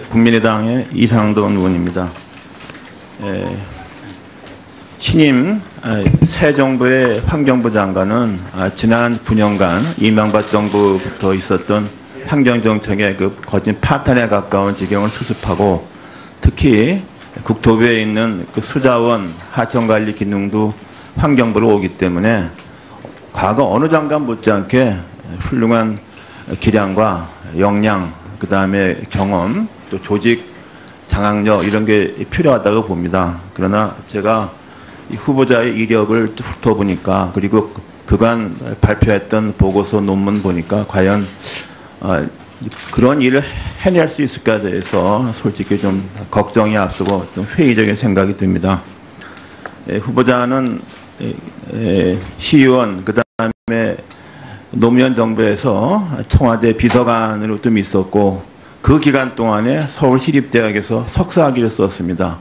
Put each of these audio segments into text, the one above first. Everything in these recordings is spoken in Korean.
국민의당의 이상돈 의원입니다. 신임 새 정부의 환경부 장관은 지난 9년간 이명박 정부부터 있었던 환경정책의 그 거진 파탄에 가까운 지경을 수습하고, 특히 국토부에 있는 그 수자원 하천관리 기능도 환경부로 오기 때문에 과거 어느 장관 못지않게 훌륭한 기량과 역량, 그 다음에 경험, 또 조직 장악력 이런 게 필요하다고 봅니다. 그러나 제가 이 후보자의 이력을 훑어보니까, 그리고 그간 발표했던 보고서 논문 보니까 과연 그런 일을 해낼 수 있을까에 대해서 솔직히 좀 걱정이 앞서고 좀 회의적인 생각이 듭니다. 후보자는 시의원, 그 다음에 노무현 정부에서 청와대 비서관으로 좀 있었고, 그 기간 동안에 서울시립대학에서 석사학위를 썼습니다.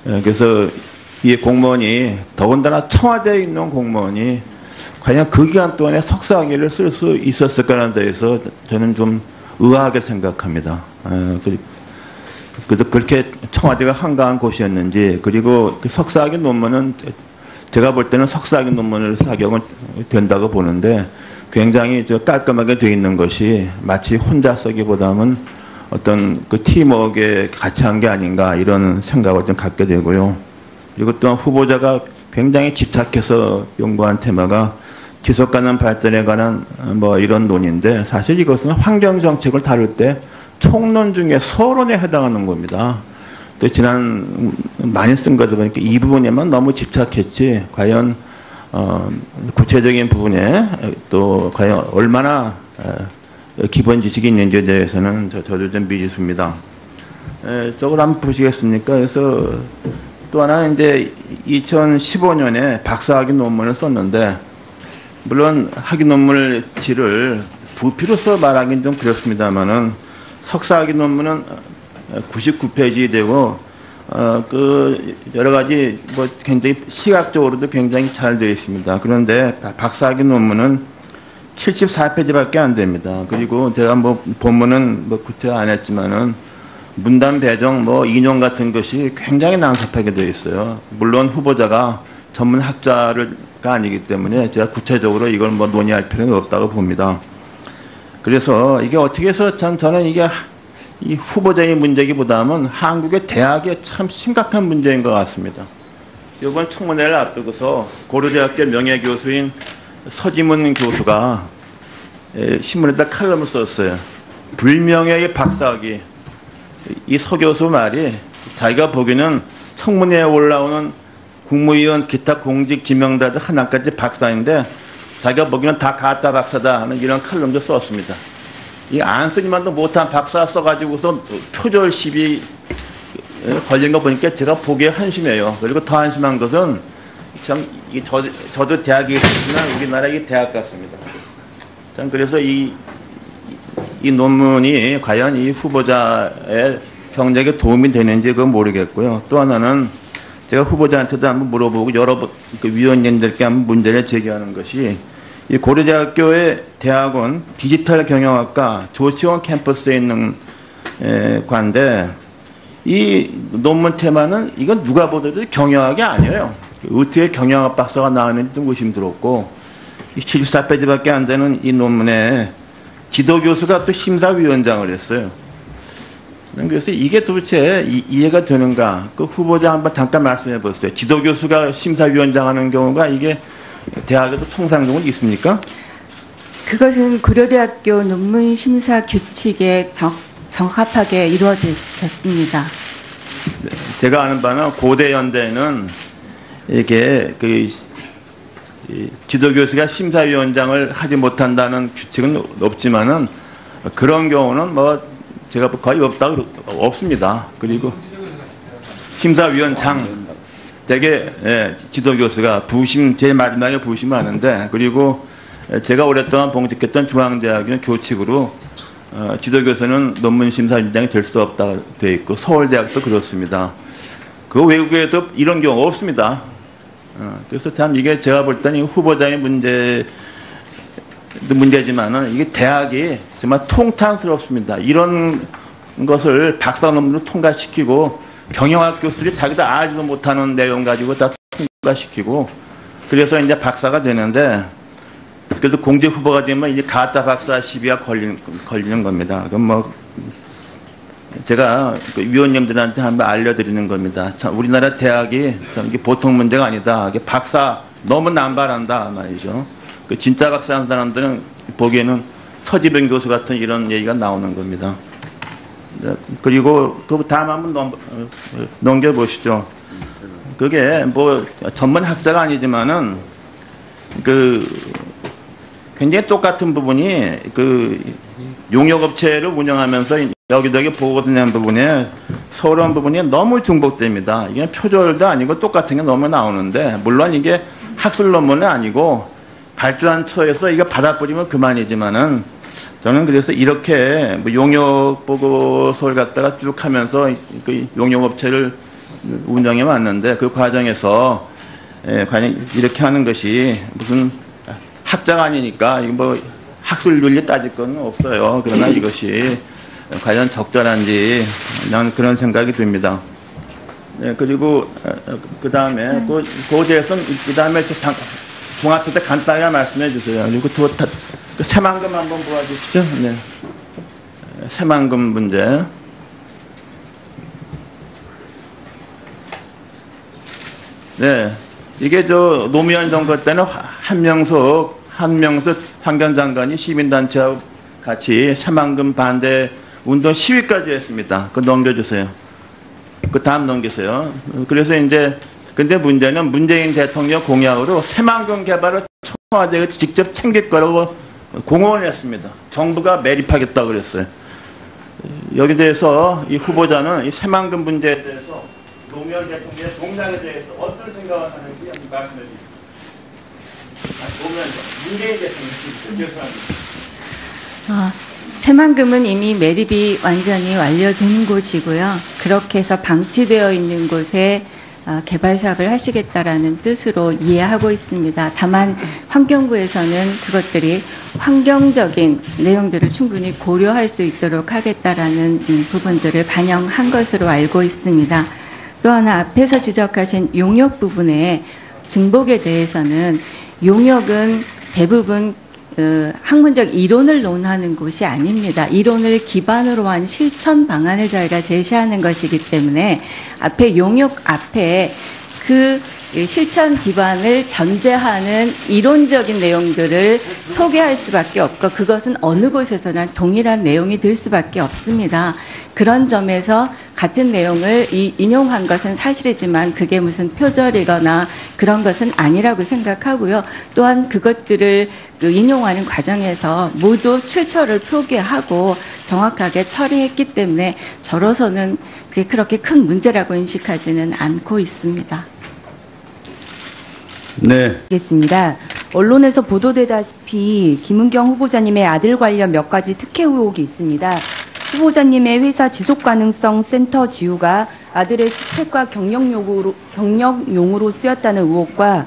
그래서 이 공무원이, 더군다나 청와대에 있는 공무원이 과연 그 기간 동안에 석사학위를 쓸 수 있었을까라는 데에서 저는 좀 의아하게 생각합니다. 그래서 그렇게 청와대가 한가한 곳이었는지, 그리고 그 석사학위 논문은 제가 볼 때는 석사학위 논문을 사격은 된다고 보는데, 굉장히 깔끔하게 되어 있는 것이 마치 혼자 쓰기보다는 어떤 그 팀워크에 같이 한 게 아닌가, 이런 생각을 좀 갖게 되고요. 그리고 또한 후보자가 굉장히 집착해서 연구한 테마가 지속가능 발전에 관한 뭐 이런 논인데, 사실 이것은 환경정책을 다룰 때 총론 중에 서론에 해당하는 겁니다. 또 지난 많이 쓴 거다 보니까 이 부분에만 너무 집착했지, 과연 구체적인 부분에 또 과연 얼마나 기본 지식이 있는지에 대해서는 저도 좀 미지수입니다. 저걸 한번 보시겠습니까? 그래서 또 하나, 이제 2015년에 박사학위 논문을 썼는데, 물론 학위 논문을 질을 부피로서 말하기는 좀 그렇습니다만은, 석사학위 논문은 99페이지 되고, 그 여러 가지 뭐 굉장히 시각적으로도 굉장히 잘 되어 있습니다. 그런데 박사학위 논문은 74페이지밖에 안 됩니다. 그리고 제가 뭐 본문은 뭐 구태 안 했지만은 문단 배정, 뭐 인용 같은 것이 굉장히 난삽하게 되어 있어요. 물론 후보자가 전문 학자가 아니기 때문에 제가 구체적으로 이걸 뭐 논의할 필요는 없다고 봅니다. 그래서 이게 어떻게 해서 저는 이게 이 후보자의 문제기보다는 한국의 대학의 참 심각한 문제인 것 같습니다. 이번 청문회를 앞두고서 고려대학교 명예교수인 서지문 교수가 신문에다 칼럼을 썼어요. 불명예의 박사학위. 이 서 교수 말이, 자기가 보기에는 청문회에 올라오는 국무위원 기타 공직 지명자들 하나까지 박사인데, 자기가 보기에는 다 가짜 박사다 하는 이런 칼럼도 썼습니다. 이 안 쓰기만도 못한 박사 써가지고서 표절 시비 걸린 거 보니까 제가 보기에 한심해요. 그리고 더 한심한 것은 참 저도 대학에 있지만 우리나라의 대학 같습니다. 참 그래서 이 논문이 과연 이 후보자의 경쟁에 도움이 되는지 그건 모르겠고요. 또 하나는 제가 후보자한테도 한번 물어보고 여러 위원님들께 한번 문제를 제기하는 것이, 이 고려대학교의 대학원 디지털 경영학과 조치원 캠퍼스에 있는 과인데, 이 논문 테마는 이건 누가 보더라도 경영학이 아니에요. 어떻게 경영학 박사가 나왔는지 좀 의심스럽고, 74페이지밖에 안 되는 이 논문에 지도교수가 또 심사위원장을 했어요. 그래서 이게 도대체 이해가 되는가? 그 후보자 한번 잠깐 말씀해 보세요. 지도교수가 심사위원장 하는 경우가 이게 대학에도 통상적으로 있습니까? 그것은 고려대학교 논문 심사 규칙에 적합하게 이루어졌습니다. 네, 제가 아는 바는 고대 연대는 이렇게 그 지도교수가 심사위원장을 하지 못한다는 규칙은 없지만은, 그런 경우는 뭐 제가 거의 없습니다. 그리고 심사위원장, 되게 지도교수가 부심, 제일 마지막에 부심하는데, 그리고 제가 오랫동안 봉직했던 중앙대학은 교칙으로 지도교수는 논문심사위원장이 될 수 없다 되어 있고, 서울대학도 그렇습니다. 그 외국에도 이런 경우 없습니다. 그래서 참 이게 제가 볼 때는 후보자의 문제지만은 이게 대학이 정말 통탄스럽습니다. 이런 것을 박사 논문으로 통과시키고 경영학 교수들이 자기도 알지도 못하는 내용 가지고 다 통과시키고 그래서 이제 박사가 되는데 그래서 공직 후보가 되면 이제 가짜 박사 시비가 걸리는 겁니다. 그럼 뭐 제가 그 위원님들한테 한번 알려드리는 겁니다. 참 우리나라 대학이 참 이게 보통 문제가 아니다. 이게 박사 너무 남발한다 말이죠. 그 진짜 박사하는 사람들은 보기에는 서지병 교수 같은 이런 얘기가 나오는 겁니다. 그리고 그 다음 한번 넘겨보시죠. 그게 뭐 전문 학자가 아니지만은 그 굉장히 똑같은 부분이 그 용역업체를 운영하면서 여기저기 보고서 낸 부분에 서러운 부분이 너무 중복됩니다. 이게 표절도 아니고 똑같은 게 너무 나오는데 물론 이게 학술 논문은 아니고 발주한 처에서 이거 받아버리면 그만이지만은 저는 그래서 이렇게 뭐 용역 보고서를 갖다가 쭉 하면서 그 용역업체를 운영해 왔는데 그 과정에서 과연 이렇게 하는 것이 무슨 학자가 아니니까 이거 뭐 학술윤리 따질 건 없어요. 그러나 이것이 과연 적절한지 난 그런 생각이 듭니다. 네, 그리고 그 다음에 그 대해서는 그 다음에 종합할 때 간단하게 말씀해 주세요. 그리고 그 새만금 한번 보아주시죠. 네. 새만금 문제. 네. 이게 저 노무현 정부 때는 한명숙 환경장관이 시민단체하고 같이 새만금 반대 운동 시위까지 했습니다. 그거 넘겨주세요. 그 다음 넘기세요. 그래서 이제 근데 문제는 문재인 대통령 공약으로 새만금 개발을 청와대가 직접 챙길 거라고 공언을 했습니다. 정부가 매립하겠다고 그랬어요. 여기 대해서 이 후보자는 이 새만금 문제에 대해서 노무현 대통령의 공약에 대해서 어떤 생각을 하는지 한번 말씀해 주십시오. 노무현 문재인 대통령 죄송합니다. 새만금은 이미 매립이 완전히 완료된 곳이고요. 그렇게 해서 방치되어 있는 곳에 개발 사업을 하시겠다라는 뜻으로 이해하고 있습니다. 다만 환경부에서는 그것들이 환경적인 내용들을 충분히 고려할 수 있도록 하겠다라는 부분들을 반영한 것으로 알고 있습니다. 또 하나 앞에서 지적하신 용역 부분의 중복에 대해서는 용역은 대부분 학문적 이론을 논하는 곳이 아닙니다. 이론을 기반으로 한 실천 방안을 저희가 제시하는 것이기 때문에 앞에 용역 앞에 그 실천 기반을 전제하는 이론적인 내용들을 소개할 수밖에 없고 그것은 어느 곳에서나 동일한 내용이 될 수밖에 없습니다. 그런 점에서 같은 내용을 인용한 것은 사실이지만 그게 무슨 표절이거나 그런 것은 아니라고 생각하고요. 또한 그것들을 인용하는 과정에서 모두 출처를 표기하고 정확하게 처리했기 때문에 저로서는 그게 그렇게 큰 문제라고 인식하지는 않고 있습니다. 네. 알겠습니다. 언론에서 보도되다시피 김은경 후보자님의 아들 관련 몇 가지 특혜 의혹이 있습니다. 후보자님의 회사 지속가능성 센터 지우가 아들의 스펙과 경력용으로 쓰였다는 의혹과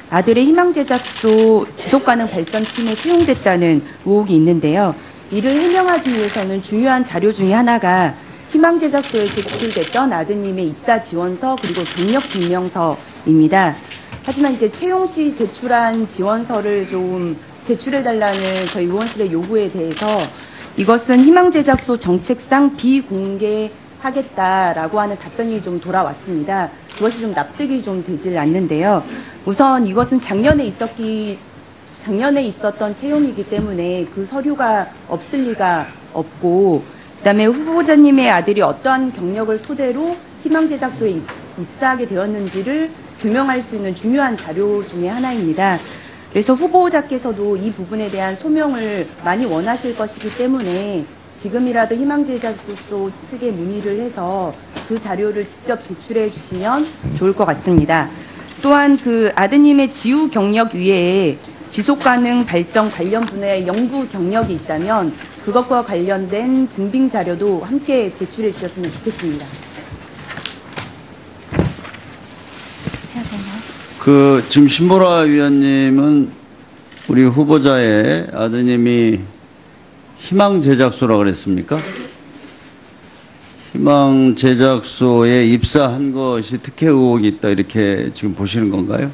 아들의 희망제작소 지속가능 발전팀에 채용됐다는 의혹이 있는데요. 이를 해명하기 위해서는 중요한 자료 중에 하나가 희망제작소에 제출됐던 아드님의 입사 지원서 그리고 경력 증명서입니다. 하지만 이제 채용 시 제출한 지원서를 좀 제출해달라는 저희 의원실의 요구에 대해서 이것은 희망제작소 정책상 비공개하겠다라고 하는 답변이 좀 돌아왔습니다. 그것이 좀 납득이 좀 되질 않는데요. 우선 이것은 작년에 있었던 채용이기 때문에 그 서류가 없을 리가 없고, 그다음에 후보자님의 아들이 어떠한 경력을 토대로 희망제작소에 입사하게 되었는지를 규명할 수 있는 중요한 자료 중에 하나입니다. 그래서 후보자께서도 이 부분에 대한 소명을 많이 원하실 것이기 때문에 지금이라도 희망제작소 측에 문의를 해서 그 자료를 직접 제출해 주시면 좋을 것 같습니다. 또한 그 아드님의 지우 경력 위에 지속가능 발전 관련 분야의 연구 경력이 있다면 그것과 관련된 증빙 자료도 함께 제출해 주셨으면 좋겠습니다. 지금 신보라 위원님은 우리 후보자의 아드님이 희망제작소라고 그랬습니까? 희망 제작소에 입사한 것이 특혜 의혹이 있다 이렇게 지금 보시는 건가요?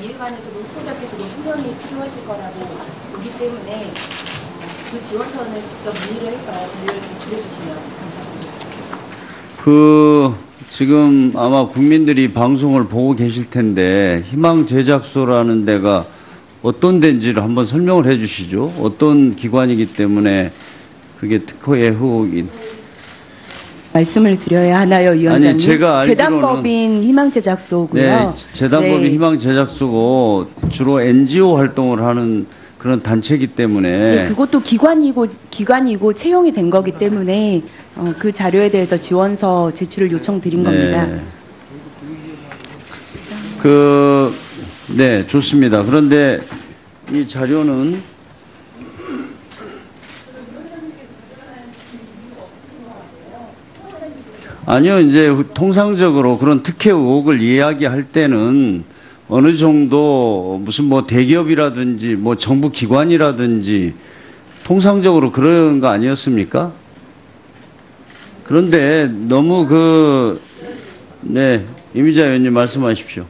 이해관에서도 후보자께서도 소명이 필요하실 거라고 보기 때문에 그 지원서는 직접 문의를 해서 자료를 제출해 주시면 감사드리겠습니다. 지금 아마 국민들이 방송을 보고 계실 텐데 희망 제작소라는 데가 어떤 데인지를 한번 설명을 해 주시죠. 어떤 기관이기 때문에 그게 특허의 의혹이 말씀을 드려야 하나요, 위원장님? 아니, 제가 알기로는 재단법인 희망제작소고요. 네, 재단법인 네. 희망제작소고 주로 NGO 활동을 하는 그런 단체이기 때문에 네, 그것도 기관이고 채용이 된 거기 때문에 그 자료에 대해서 지원서 제출을 요청드린 겁니다. 네, 좋습니다. 그런데 이 자료는 아니요, 이제 통상적으로 그런 특혜 의혹을 이야기할 때는 어느 정도 무슨 뭐 대기업이라든지 뭐 정부 기관이라든지 통상적으로 그런 거 아니었습니까? 그런데 너무 네, 이미자 의원님 말씀하십시오.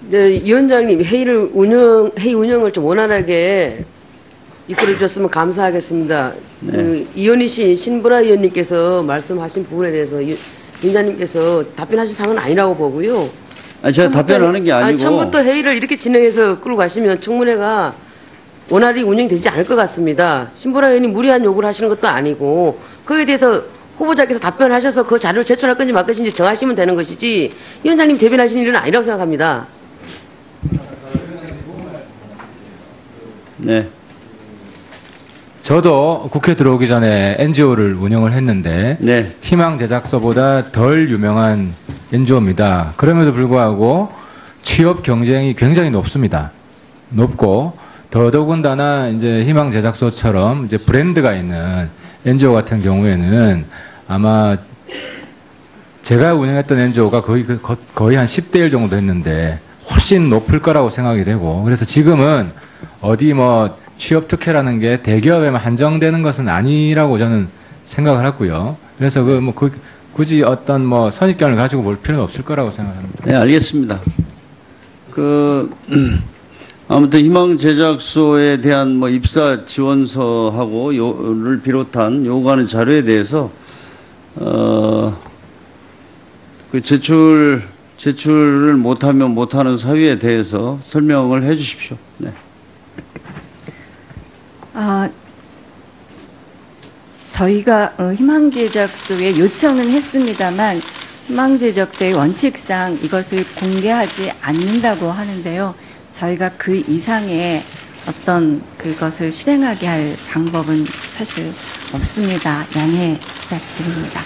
네, 위원장님 회의 운영을 좀 원활하게 이끌어 주셨으면 감사하겠습니다. 네. 이현희씨 신보라 의원님께서 말씀하신 부분에 대해서 위원장님께서 답변하실 사항은 아니라고 보고요. 아니, 제가 답변하는 게 아니고. 처음부터 회의를 이렇게 진행해서 끌고 가시면 청문회가 원활히 운영되지 않을 것 같습니다. 신보라 의원님 무리한 요구를 하시는 것도 아니고 거기에 대해서 후보자께서 답변하셔서 그 자료를 제출할 건지 말 것인지 정하시면 되는 것이지 위원장님 대변하시는 일은 아니라고 생각합니다. 네. 저도 국회 들어오기 전에 NGO를 운영을 했는데 네. 희망 제작소보다 덜 유명한 NGO입니다. 그럼에도 불구하고 취업 경쟁이 굉장히 높습니다. 높고 더더군다나 이제 희망 제작소처럼 이제 브랜드가 있는 NGO 같은 경우에는 아마 제가 운영했던 NGO가 거의 한 10대 1 정도 했는데 훨씬 높을 거라고 생각이 되고 그래서 지금은 어디 뭐 취업 특혜라는 게 대기업에만 한정되는 것은 아니라고 저는 생각을 하고요. 그래서 굳이 어떤 뭐 선입견을 가지고 볼 필요는 없을 거라고 생각합니다. 네, 알겠습니다. 아무튼 희망 제작소에 대한 뭐 입사 지원서하고 를 비롯한 요구하는 자료에 대해서 제출을 못하면 못하는 사유에 대해서 설명을 해 주십시오. 네. 저희가 희망제작소에 요청은 했습니다만 희망제작소의 원칙상 이것을 공개하지 않는다고 하는데요. 저희가 그 이상의 어떤 그것을 실행하게 할 방법은 사실 없습니다. 양해 부탁드립니다.